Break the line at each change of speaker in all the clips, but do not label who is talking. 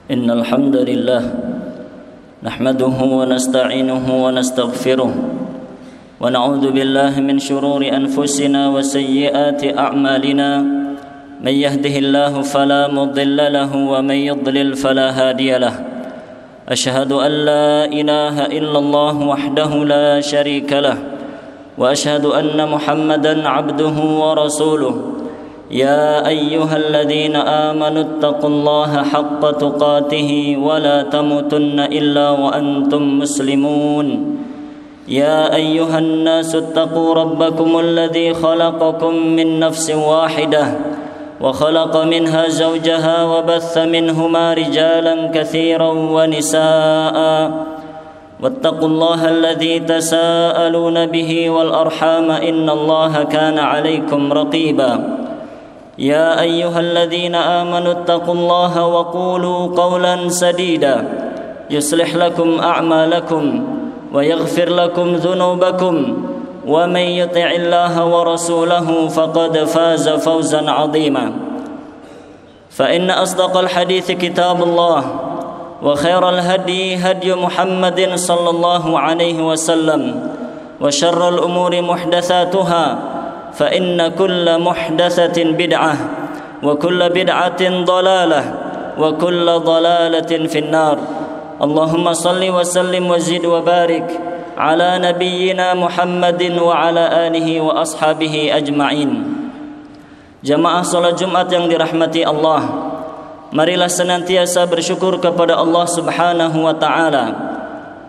إن الحمد لله نحمده ونستعينه ونستغفره ونعوذ بالله من شرور أنفسنا وسيئات أعمالنا من يهده الله فلا مضل له ومن يضلل فلا هادي له أشهد أن لا إله إلا الله وحده لا شريك له وأشهد أن محمدا عبده ورسوله يا أيها الذين آمنوا اتقوا الله حق تقاته ولا تموتن إلا وأنتم مسلمون يا أيها الناس اتقوا ربكم الذي خلقكم من نفس واحدة وخلق منها زوجها وبث منهما رجالا كثيرا ونساء واتقوا الله الذي تساءلون به والأرحام إن الله كان عليكم رقيبا يا أيها الذين آمنوا اتقوا الله وقولوا قولا سديدا يصلح لكم أعمالكم ويغفر لكم ذنوبكم ومن يطع الله ورسوله فقد فاز فوزا عظيما فإن أصدق الحديث كتاب الله وخير الهدي هدي محمد صلى الله عليه وسلم وشر الأمور محدثاتها فإن كل محدثة بدعة وكل بدعة ضلالة وكل ضلالة في النار اللهم صل وسلم وزد وبارك على نبينا محمد وعلى آله وأصحابه أجمعين. Jamaah salat Jumat yang dirahmati Allah, marilah senantiasa bersyukur kepada Allah Subhanahu wa taala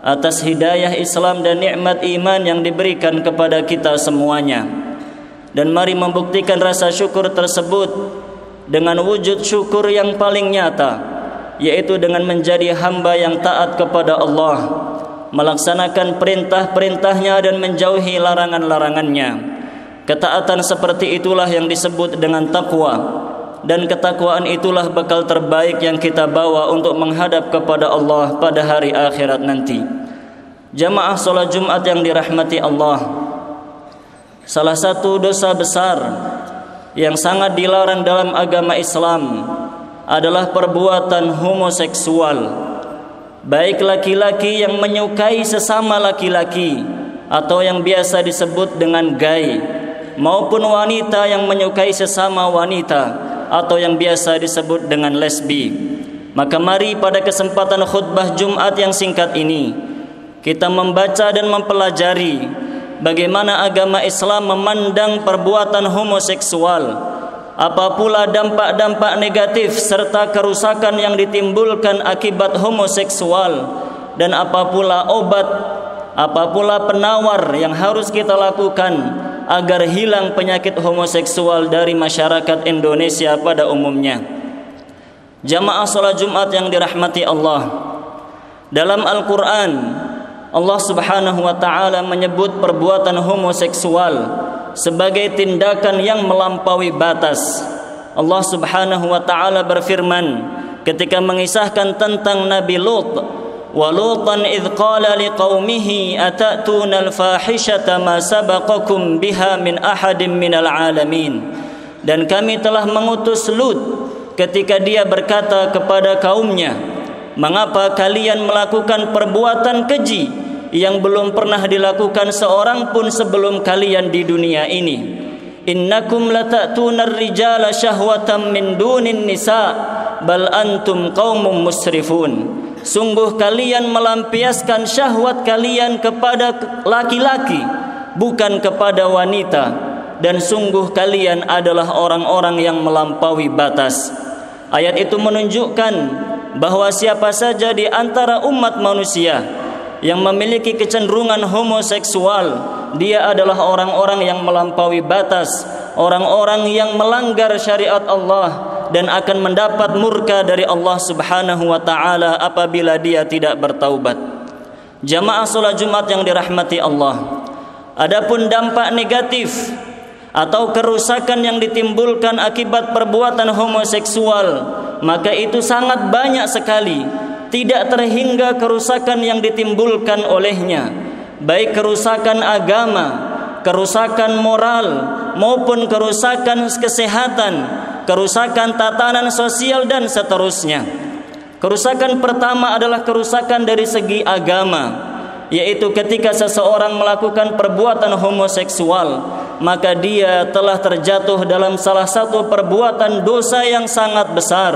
atas hidayah Islam dan nikmat iman yang diberikan kepada kita semuanya. Dan mari membuktikan rasa syukur tersebut dengan wujud syukur yang paling nyata, yaitu dengan menjadi hamba yang taat kepada Allah, melaksanakan perintah-perintahnya dan menjauhi larangan-larangannya. Ketaatan seperti itulah yang disebut dengan takwa, dan ketakwaan itulah bekal terbaik yang kita bawa untuk menghadap kepada Allah pada hari akhirat nanti. Jamaah salat Jumat yang dirahmati Allah, salah satu dosa besar yang sangat dilarang dalam agama Islam adalah perbuatan homoseksual. Baik laki-laki yang menyukai sesama laki-laki atau yang biasa disebut dengan gay, maupun wanita yang menyukai sesama wanita atau yang biasa disebut dengan lesbi. Maka mari pada kesempatan khutbah Jumat yang singkat ini kita membaca dan mempelajari bagaimana agama Islam memandang perbuatan homoseksual, apa pula dampak-dampak negatif serta kerusakan yang ditimbulkan akibat homoseksual, dan apa pula obat, apa pula penawar yang harus kita lakukan agar hilang penyakit homoseksual dari masyarakat Indonesia pada umumnya. Jamaah salat Jumat yang dirahmati Allah, dalam Al-Quran Allah Subhanahu wa ta'ala menyebut perbuatan homoseksual sebagai tindakan yang melampaui batas. Allah Subhanahu wa ta'ala berfirman ketika mengisahkan tentang Nabi Lut, wa lutan idh qala liqaumihi atatuna al-fahishata ma sabaqakum biha min ahadin minal alamin. Dan kami telah mengutus Lut ketika dia berkata kepada kaumnya, mengapa kalian melakukan perbuatan keji yang belum pernah dilakukan seorang pun sebelum kalian di dunia ini? Innakum lata'tunar rijala syahwatan min dunin nisa bal antum qaumum musrifun. Sungguh kalian melampiaskan syahwat kalian kepada laki-laki, bukan kepada wanita, dan sungguh kalian adalah orang-orang yang melampaui batas. Ayat itu menunjukkan bahwa siapa saja di antara umat manusia yang memiliki kecenderungan homoseksual, dia adalah orang-orang yang melampaui batas, orang-orang yang melanggar syariat Allah, dan akan mendapat murka dari Allah Subhanahu wa ta'ala apabila dia tidak bertaubat. Jamaah salat Jumat yang dirahmati Allah, adapun dampak negatif atau kerusakan yang ditimbulkan akibat perbuatan homoseksual, maka itu sangat banyak sekali, tidak terhingga kerusakan yang ditimbulkan olehnya, baik kerusakan agama, kerusakan moral, maupun kerusakan kesehatan, kerusakan tatanan sosial, dan seterusnya. Kerusakan pertama adalah kerusakan dari segi agama, yaitu ketika seseorang melakukan perbuatan homoseksual, maka dia telah terjatuh dalam salah satu perbuatan dosa yang sangat besar.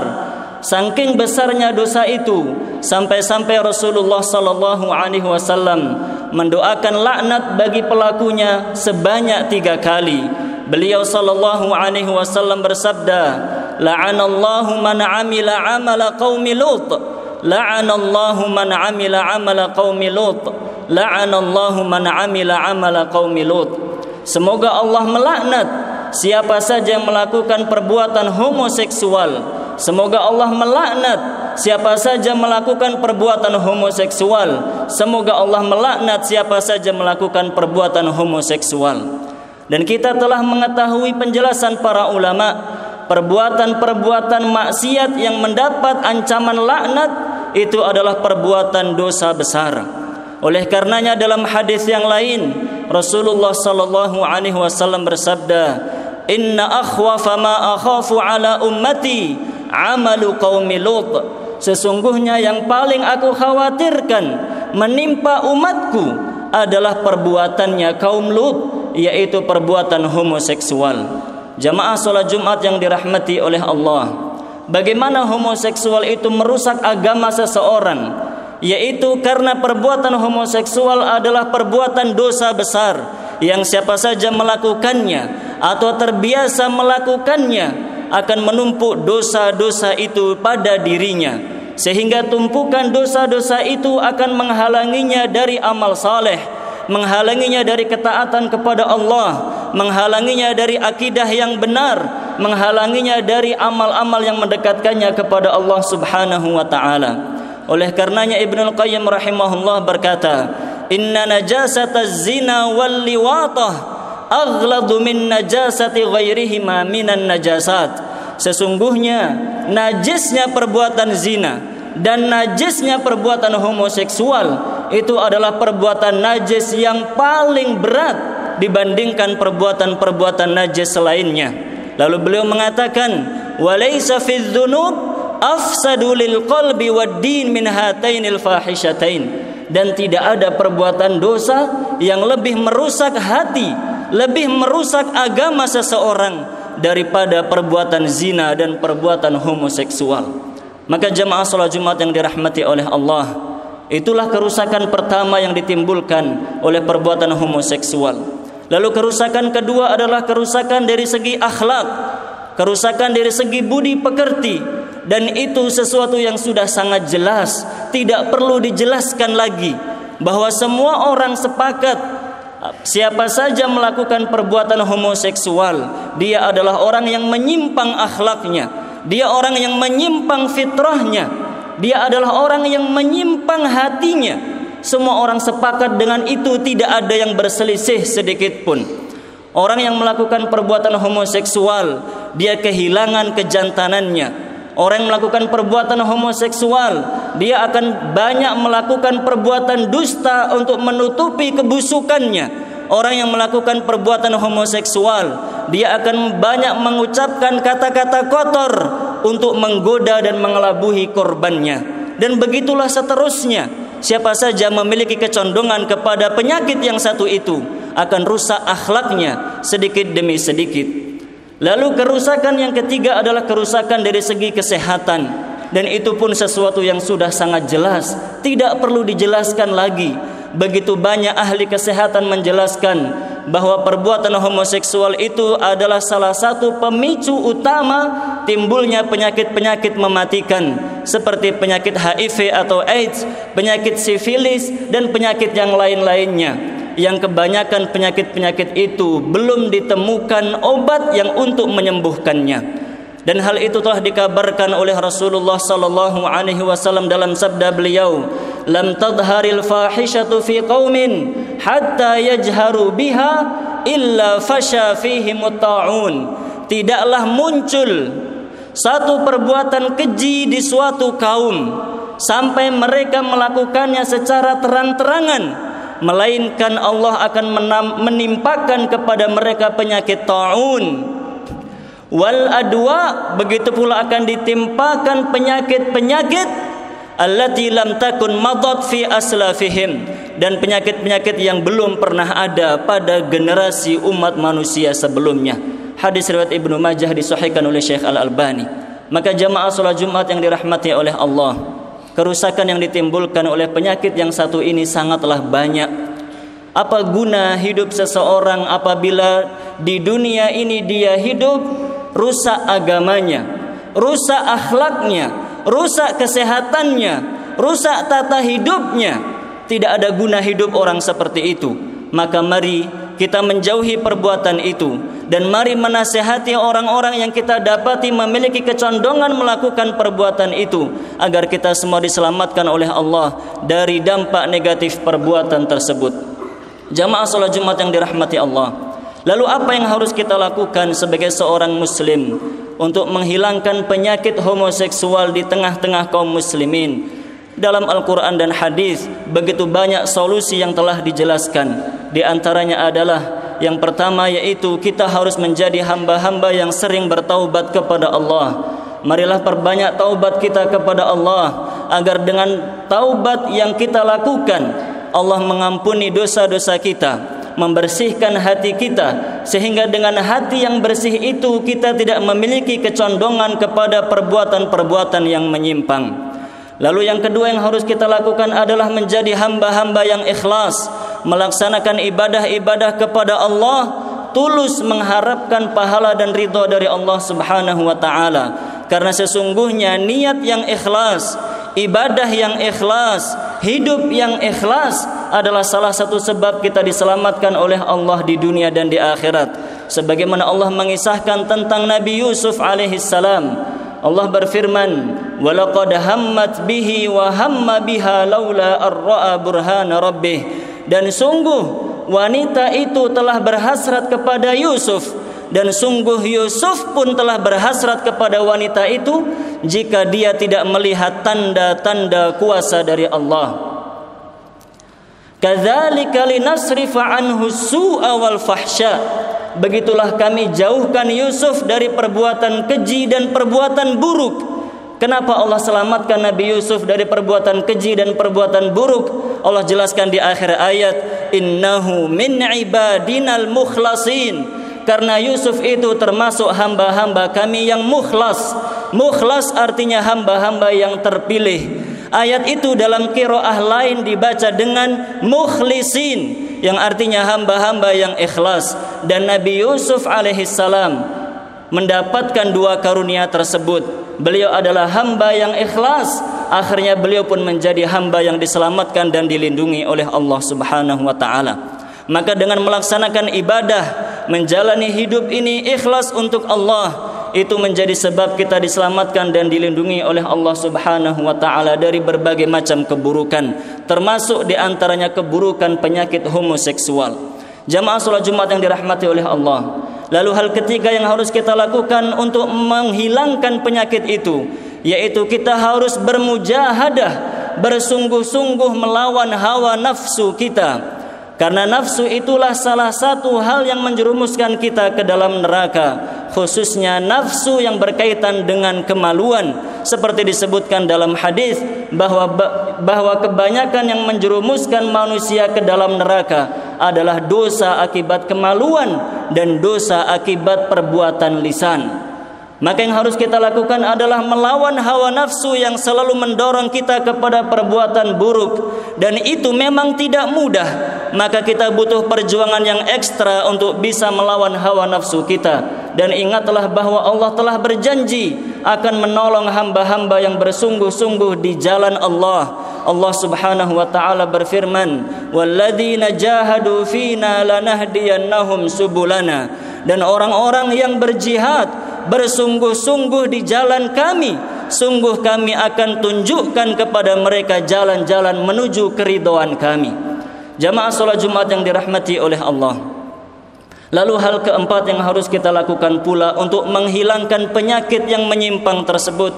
Saking besarnya dosa itu, sampai-sampai Rasulullah sallallahu alaihi wasallam mendoakan laknat bagi pelakunya sebanyak 3 kali. Beliau sallallahu alaihi wasallam bersabda, "La'anallahu man 'amila 'amala qaumi Lut. La'anallahu man 'amila 'amala qaumi Lut. La'anallahu man 'amila 'amala qaumi Lut." Semoga Allah melaknat siapa saja yang melakukan perbuatan homoseksual. Semoga Allah melaknat siapa saja melakukan perbuatan homoseksual. Semoga Allah melaknat siapa saja melakukan perbuatan homoseksual. Dan kita telah mengetahui penjelasan para ulama, perbuatan-perbuatan maksiat yang mendapat ancaman laknat itu adalah perbuatan dosa besar. Oleh karenanya dalam hadis yang lain Rasulullah sallallahu alaihi wasallam bersabda, "Inna akhwafa ma akhafu ala ummati amalu qaumi Lut." Sesungguhnya yang paling aku khawatirkan menimpa umatku adalah perbuatannya kaum Lut, yaitu perbuatan homoseksual. Jamaah salat Jumat yang dirahmati oleh Allah, bagaimana homoseksual itu merusak agama seseorang, yaitu karena perbuatan homoseksual adalah perbuatan dosa besar yang siapa saja melakukannya atau terbiasa melakukannya akan menumpuk dosa-dosa itu pada dirinya, sehingga tumpukan dosa-dosa itu akan menghalanginya dari amal saleh, menghalanginya dari ketaatan kepada Allah, menghalanginya dari akidah yang benar, menghalanginya dari amal-amal yang mendekatkannya kepada Allah Subhanahu wa taala. Oleh karenanya Ibnul Qayyim rahimahullah berkata, "Inna najasataz zina wal liwatah aghladu min najasati ghairihima minan najasat." Sesungguhnya najisnya perbuatan zina dan najisnya perbuatan homoseksual itu adalah perbuatan najis yang paling berat dibandingkan perbuatan-perbuatan najis selainnya. Lalu beliau mengatakan, "Walaysa fidz dzunub afsadu lil qalbi wad din min hatainil fahishatain." Dan tidak ada perbuatan dosa yang lebih merusak hati, lebih merusak agama seseorang daripada perbuatan zina dan perbuatan homoseksual. Maka jamaah salat Jumat yang dirahmati oleh Allah, itulah kerusakan pertama yang ditimbulkan oleh perbuatan homoseksual. Lalu kerusakan kedua adalah kerusakan dari segi akhlak, kerusakan dari segi budi pekerti, dan itu sesuatu yang sudah sangat jelas, tidak perlu dijelaskan lagi, bahwa semua orang sepakat siapa saja melakukan perbuatan homoseksual, dia adalah orang yang menyimpang akhlaknya, dia orang yang menyimpang fitrahnya, dia adalah orang yang menyimpang hatinya. Semua orang sepakat dengan itu, tidak ada yang berselisih sedikit pun. Orang yang melakukan perbuatan homoseksual, dia kehilangan kejantanannya. Orang yang melakukan perbuatan homoseksual, dia akan banyak melakukan perbuatan dusta untuk menutupi kebusukannya. Orang yang melakukan perbuatan homoseksual, dia akan banyak mengucapkan kata-kata kotor untuk menggoda dan mengelabuhi korbannya. Dan begitulah seterusnya. Siapa saja memiliki kecondongan kepada penyakit yang satu itu akan rusak akhlaknya sedikit demi sedikit. Lalu kerusakan yang ketiga adalah kerusakan dari segi kesehatan, dan itu pun sesuatu yang sudah sangat jelas, tidak perlu dijelaskan lagi. Begitu banyak ahli kesehatan menjelaskan bahwa perbuatan homoseksual itu adalah salah satu pemicu utama timbulnya penyakit-penyakit mematikan seperti penyakit HIV atau AIDS, penyakit sifilis, dan penyakit yang lain-lainnya. Yang kebanyakan penyakit-penyakit itu belum ditemukan obat yang untuk menyembuhkannya. Dan hal itu telah dikabarkan oleh Rasulullah sallallahu alaihi wasallam dalam sabda beliau, "Lam tadharil fahishatu fi qaumin hatta yajharu biha illa fasha fihim at-ta'un." Tidaklah muncul satu perbuatan keji di suatu kaum sampai mereka melakukannya secara terang-terangan, melainkan Allah akan menimpakan kepada mereka penyakit ta'un. Wal adwa, begitu pula akan ditimpakan penyakit-penyakit allati lam takun madat fi aslafihim, dan penyakit-penyakit yang belum pernah ada pada generasi umat manusia sebelumnya. Hadis riwayat Ibnu Majah disahihkan oleh Syekh Al-Albani. Maka jamaah salat Jumat yang dirahmati oleh Allah, kerusakan yang ditimbulkan oleh penyakit yang satu ini sangatlah banyak. Apa guna hidup seseorang apabila di dunia ini dia hidup rusak agamanya, rusak akhlaknya, rusak kesehatannya, rusak tata hidupnya? Tidak ada guna hidup orang seperti itu. Maka mari kita menjauhi perbuatan itu, dan mari menasihati orang-orang yang kita dapati memiliki kecondongan melakukan perbuatan itu, agar kita semua diselamatkan oleh Allah dari dampak negatif perbuatan tersebut. Jamaah salat Jumat yang dirahmati Allah, lalu apa yang harus kita lakukan sebagai seorang muslim untuk menghilangkan penyakit homoseksual di tengah-tengah kaum muslimin? Dalam Al-Quran dan hadis begitu banyak solusi yang telah dijelaskan. Di antaranya adalah yang pertama, yaitu kita harus menjadi hamba-hamba yang sering bertaubat kepada Allah. Marilah perbanyak taubat kita kepada Allah, agar dengan taubat yang kita lakukan Allah mengampuni dosa-dosa kita, membersihkan hati kita, sehingga dengan hati yang bersih itu kita tidak memiliki kecondongan kepada perbuatan-perbuatan yang menyimpang. Lalu yang kedua yang harus kita lakukan adalah menjadi hamba-hamba yang ikhlas, melaksanakan ibadah-ibadah kepada Allah, tulus mengharapkan pahala dan ridha dari Allah Subhanahu wa taala. Karena sesungguhnya niat yang ikhlas, ibadah yang ikhlas, hidup yang ikhlas adalah salah satu sebab kita diselamatkan oleh Allah di dunia dan di akhirat. Sebagaimana Allah mengisahkan tentang Nabi Yusuf alaihi salam, Allah berfirman, "Walaqad hammat bihi wa hamma biha laula ar-ra'a burhana rabbih." Dan sungguh wanita itu telah berhasrat kepada Yusuf, dan sungguh Yusuf pun telah berhasrat kepada wanita itu jika dia tidak melihat tanda-tanda kuasa dari Allah. Kadzalika linasrifa anhu su'a wal fahsya. Begitulah kami jauhkan Yusuf dari perbuatan keji dan perbuatan buruk. Kenapa Allah selamatkan Nabi Yusuf dari perbuatan keji dan perbuatan buruk? Allah jelaskan di akhir ayat, innahu min ibadinal mukhlasin. Karena Yusuf itu termasuk hamba-hamba kami yang mukhlas. Mukhlas artinya hamba-hamba yang terpilih. Ayat itu dalam qiraah lain dibaca dengan mukhlisin, yang artinya hamba-hamba yang ikhlas. Dan Nabi Yusuf alaihissalam mendapatkan dua karunia tersebut. Beliau adalah hamba yang ikhlas, akhirnya beliau pun menjadi hamba yang diselamatkan dan dilindungi oleh Allah Subhanahu wa taala. Maka dengan melaksanakan ibadah, menjalani hidup ini ikhlas untuk Allah, itu menjadi sebab kita diselamatkan dan dilindungi oleh Allah Subhanahu wa taala dari berbagai macam keburukan, termasuk di antaranya keburukan penyakit homoseksual. Jamaah salat Jumat yang dirahmati oleh Allah, lalu hal ketiga yang harus kita lakukan untuk menghilangkan penyakit itu, yaitu kita harus bermujahadah, bersungguh-sungguh melawan hawa nafsu kita. Karena nafsu itulah salah satu hal yang menjerumuskan kita ke dalam neraka, khususnya nafsu yang berkaitan dengan kemaluan. Seperti disebutkan dalam hadis bahwa kebanyakan yang menjerumuskan manusia ke dalam neraka adalah dosa akibat kemaluan dan dosa akibat perbuatan lisan. Maka yang harus kita lakukan adalah melawan hawa nafsu yang selalu mendorong kita kepada perbuatan buruk, dan itu memang tidak mudah. Maka kita butuh perjuangan yang ekstra untuk bisa melawan hawa nafsu kita. Dan ingatlah bahwa Allah telah berjanji akan menolong hamba-hamba yang bersungguh-sungguh di jalan Allah. Allah Subhanahu wa taala berfirman, "Walladzina jahadu fina lanahdiyannahum subulana." Dan orang-orang yang berjihad, bersungguh-sungguh di jalan kami, sungguh kami akan tunjukkan kepada mereka jalan-jalan menuju keridhaan kami. Jamaah salat Jumat yang dirahmati oleh Allah, lalu hal keempat yang harus kita lakukan pula untuk menghilangkan penyakit yang menyimpang tersebut,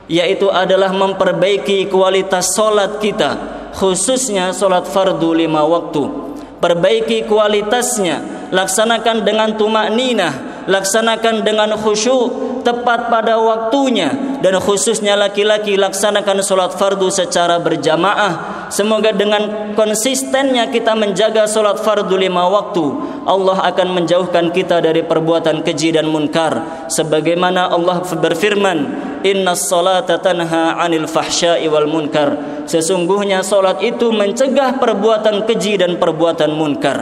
yaitu adalah memperbaiki kualitas salat kita, khususnya salat fardu 5 waktu. Perbaiki kualitasnya, laksanakan dengan tumakninah, laksanakan dengan khusyuk, tepat pada waktunya, dan khususnya laki-laki laksanakan solat fardu secara berjamaah. Semoga dengan konsistennya kita menjaga solat fardu 5 waktu, Allah akan menjauhkan kita dari perbuatan keji dan munkar. Sebagaimana Allah berfirman, Innas salata tanha 'anil fahsya'i wal munkar. Sesungguhnya solat itu mencegah perbuatan keji dan perbuatan munkar.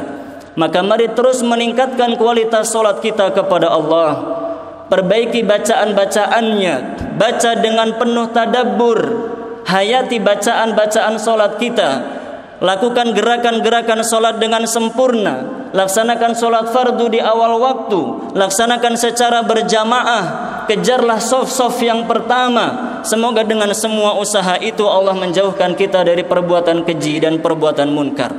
Maka mari terus meningkatkan kualitas solat kita kepada Allah. Perbaiki bacaan-bacaannya, baca dengan penuh tadabbur, hayati bacaan-bacaan solat kita, lakukan gerakan-gerakan solat dengan sempurna, laksanakan solat fardu di awal waktu, laksanakan secara berjamaah, kejarlah saf-saf yang pertama. Semoga dengan semua usaha itu Allah menjauhkan kita dari perbuatan keji dan perbuatan munkar.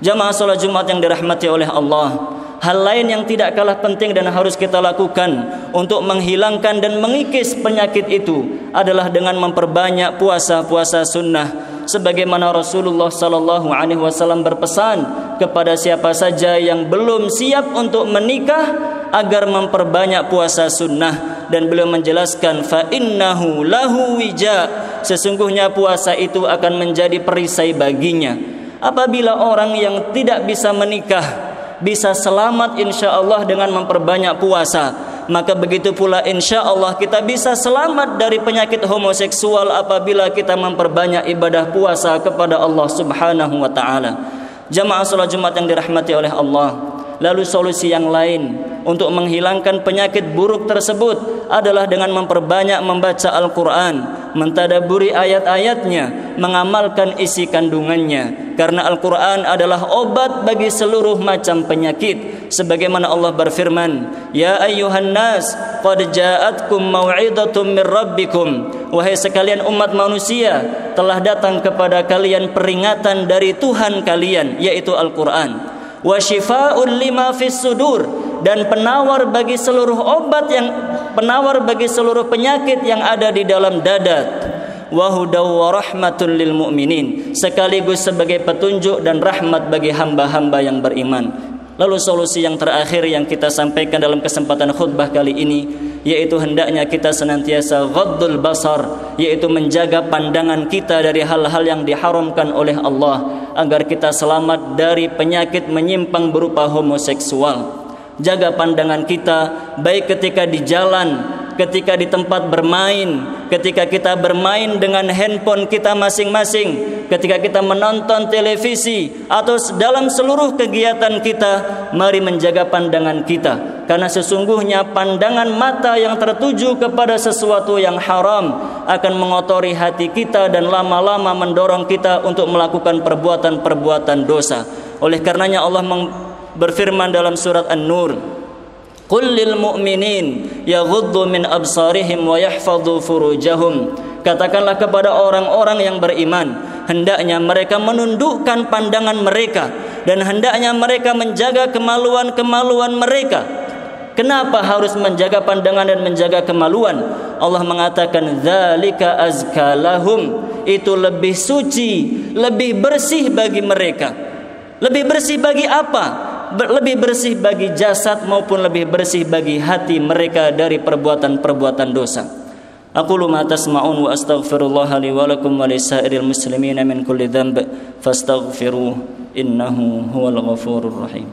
Jamaah salat Jumat yang dirahmati oleh Allah, hal lain yang tidak kalah penting dan harus kita lakukan untuk menghilangkan dan mengikis penyakit itu adalah dengan memperbanyak puasa-puasa sunnah. Sebagaimana Rasulullah sallallahu alaihi wasallam berpesan kepada siapa saja yang belum siap untuk menikah agar memperbanyak puasa sunnah, dan beliau menjelaskan fa innahu lahu wija, sesungguhnya puasa itu akan menjadi perisai baginya. Apabila orang yang tidak bisa menikah bisa selamat insya-Allah dengan memperbanyak puasa, maka begitu pula insya-Allah kita bisa selamat dari penyakit homoseksual apabila kita memperbanyak ibadah puasa kepada Allah Subhanahu wa taala. Jamaah salat Jumat yang dirahmati oleh Allah, lalu solusi yang lain untuk menghilangkan penyakit buruk tersebut adalah dengan memperbanyak membaca Al-Quran, mentadabburi ayat-ayatnya, mengamalkan isi kandungannya. Karena Al-Quran adalah obat bagi seluruh macam penyakit. Sebagaimana Allah berfirman, Ya ayyuhan nas, qad ja'atkum maw'idatum min rabbikum. Wahai sekalian umat manusia, telah datang kepada kalian peringatan dari Tuhan kalian, yaitu Al-Quran. Wa shifaa'un lima fis sudur, dan penawar bagi seluruh penyakit yang ada di dalam dada. Wa hudaw wa rahmatun lil mu'minin, sekaligus sebagai petunjuk dan rahmat bagi hamba-hamba yang beriman. Lalu solusi yang terakhir yang kita sampaikan dalam kesempatan khutbah kali ini, yaitu hendaknya kita senantiasa ghaddul basar, yaitu menjaga pandangan kita dari hal-hal yang diharamkan oleh Allah, agar kita selamat dari penyakit menyimpang berupa homoseksual. Jaga pandangan kita baik ketika di jalan, ketika di tempat bermain, ketika kita bermain dengan handphone kita masing-masing, ketika kita menonton televisi, atau dalam seluruh kegiatan kita, mari menjaga pandangan kita. Karena sesungguhnya pandangan mata yang tertuju kepada sesuatu yang haram akan mengotori hati kita dan lama-lama mendorong kita untuk melakukan perbuatan-perbuatan dosa. Oleh karenanya Allah berfirman dalam surat An-Nur, Qul lil mu'minin yaghuddu min absarihim wa yahfadhu furujahum. Katakanlah kepada orang-orang yang beriman, hendaknya mereka menundukkan pandangan mereka dan hendaknya mereka menjaga kemaluan-kemaluan mereka. Kenapa harus menjaga pandangan dan menjaga kemaluan? Allah mengatakan dzalika azka lahum, itu lebih suci, lebih bersih bagi mereka. Lebih bersih bagi apa? Lebih bersih bagi jasad maupun lebih bersih bagi hati mereka dari perbuatan-perbuatan dosa. Aqulu ma tasma'un wa astaghfirullah li wa lakum wa lisairil muslimin min kulli dhanb fastaghfiruh innahu huwal ghafurur rahim.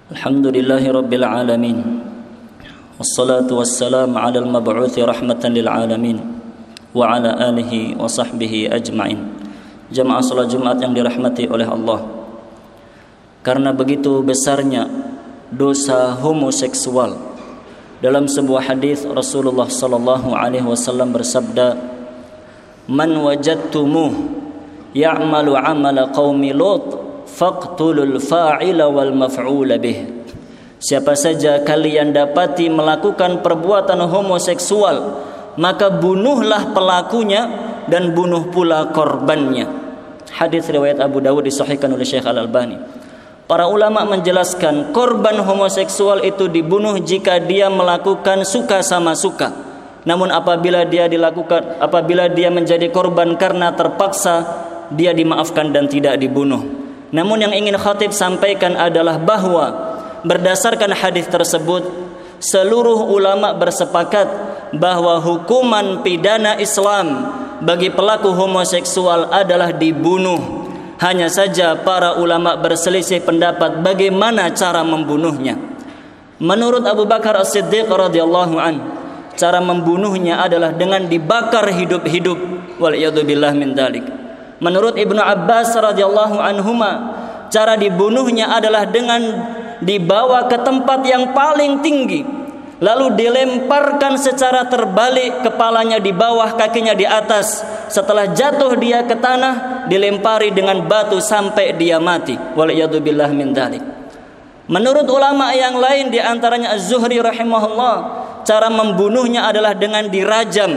Alhamdulillahi rabbil alamin, wassalatu wassalamu ala al-mab'uthi rahmatan lil alamin wa ala alihi wa sahbihi ajma'in. Jamaah salat Jumat yang dirahmati oleh Allah, karena begitu besarnya dosa homoseksual, dalam sebuah hadis Rasulullah sallallahu alaihi wasallam bersabda, man wajadtumuh ya'malu 'amala qaumi Lut faqtulul fa'ila wal maf'ula bih. Siapa saja kalian dapati melakukan perbuatan homoseksual, maka bunuhlah pelakunya dan bunuh pula korbannya. Hadis riwayat Abu Dawud disahihkan oleh Syekh Al-Albani. Para ulama menjelaskan korban homoseksual itu dibunuh jika dia melakukan suka sama suka. Namun apabila dia menjadi korban karena terpaksa, dia dimaafkan dan tidak dibunuh. Namun yang ingin khatib sampaikan adalah bahwa berdasarkan hadis tersebut, seluruh ulama bersepakat bahwa hukuman pidana Islam bagi pelaku homoseksual adalah dibunuh. Hanya saja para ulama berselisih pendapat bagaimana cara membunuhnya. Menurut Abu Bakar As-Siddiq radhiyallahu an, cara membunuhnya adalah dengan dibakar hidup-hidup. Wal iyadu billah min dzalik. Menurut Ibnu Abbas radhiyallahu anhuma, cara dibunuhnya adalah dengan dibawa ke tempat yang paling tinggi, lalu dilemparkan secara terbalik, kepalanya di bawah, kakinya di atas. Setelah jatuh dia ke tanah, dilempari dengan batu sampai dia mati. Waliyadu billah min dzalik. Menurut ulama yang lain, di antaranya Az-Zuhri rahimahullah, cara membunuhnya adalah dengan dirajam,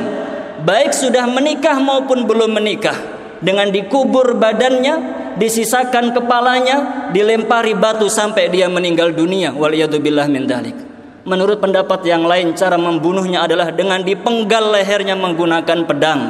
baik sudah menikah maupun belum menikah, dengan dikubur badannya, disisakan kepalanya, dilempari batu sampai dia meninggal dunia. Waliyadu billah min dzalik. Menurut pendapat yang lain, cara membunuhnya adalah dengan dipenggal lehernya menggunakan pedang.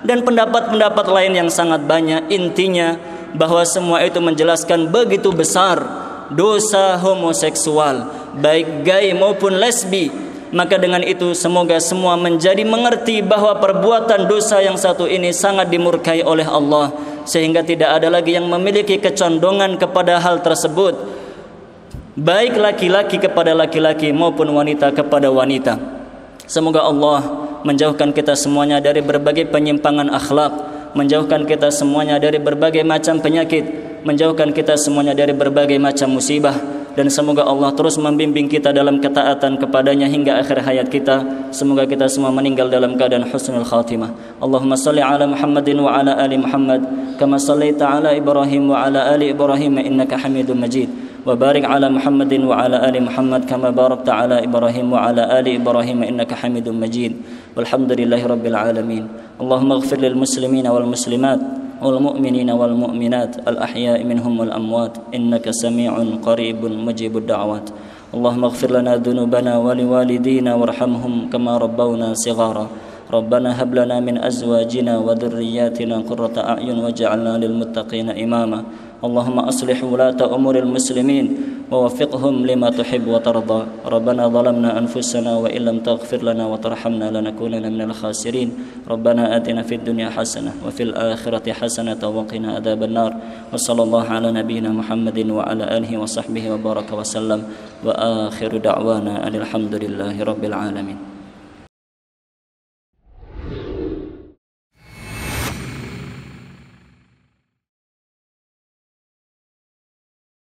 Dan pendapat-pendapat lain yang sangat banyak. Intinya bahwa semua itu menjelaskan begitu besar dosa homoseksual, baik gay maupun lesbi. Maka dengan itu semoga semua menjadi mengerti bahwa perbuatan dosa yang satu ini sangat dimurkai oleh Allah, sehingga tidak ada lagi yang memiliki kecondongan kepada hal tersebut, baik laki-laki kepada laki-laki maupun wanita kepada wanita. Semoga Allah menjauhkan kita semuanya dari berbagai penyimpangan akhlak, menjauhkan kita semuanya dari berbagai macam penyakit, menjauhkan kita semuanya dari berbagai macam musibah, dan semoga Allah terus membimbing kita dalam ketaatan kepadanya hingga akhir hayat kita. Semoga kita semua meninggal dalam keadaan husnul khatimah. Allahumma salli ala Muhammadin wa ala ali Muhammad kama sallaita ala Ibrahim wa ala ali Ibrahim innaka Hamidum Majid. وبارك على محمد وعلى آل محمد كما باركت على إبراهيم وعلى آل إبراهيم إنك حميد مجيد والحمد لله رب العالمين. اللهم اغفر للمسلمين والمسلمات والمؤمنين والمؤمنات الأحياء منهم والأموات إنك سميع قريب مجيب الدعوات. اللهم اغفر لنا ذنوبنا ولوالدينا وارحمهم كما ربونا صغارا. ربنا هب لنا من أزواجنا وذرياتنا قرة أعين واجعلنا للمتقين إماما. اللهم أصلح ولاة أمور المسلمين ووفقهم لما تحب وترضى. ربنا ظلمنا أنفسنا وإن لم تغفر لنا وترحمنا لنكونن من الخاسرين. ربنا آتنا في الدنيا حسنة وفي الآخرة حسنة وقنا عذاب النار. وصلى الله على نبينا محمد وعلى آله وصحبه وبارك وسلم. وآخر دعوانا أن الحمد لله رب العالمين.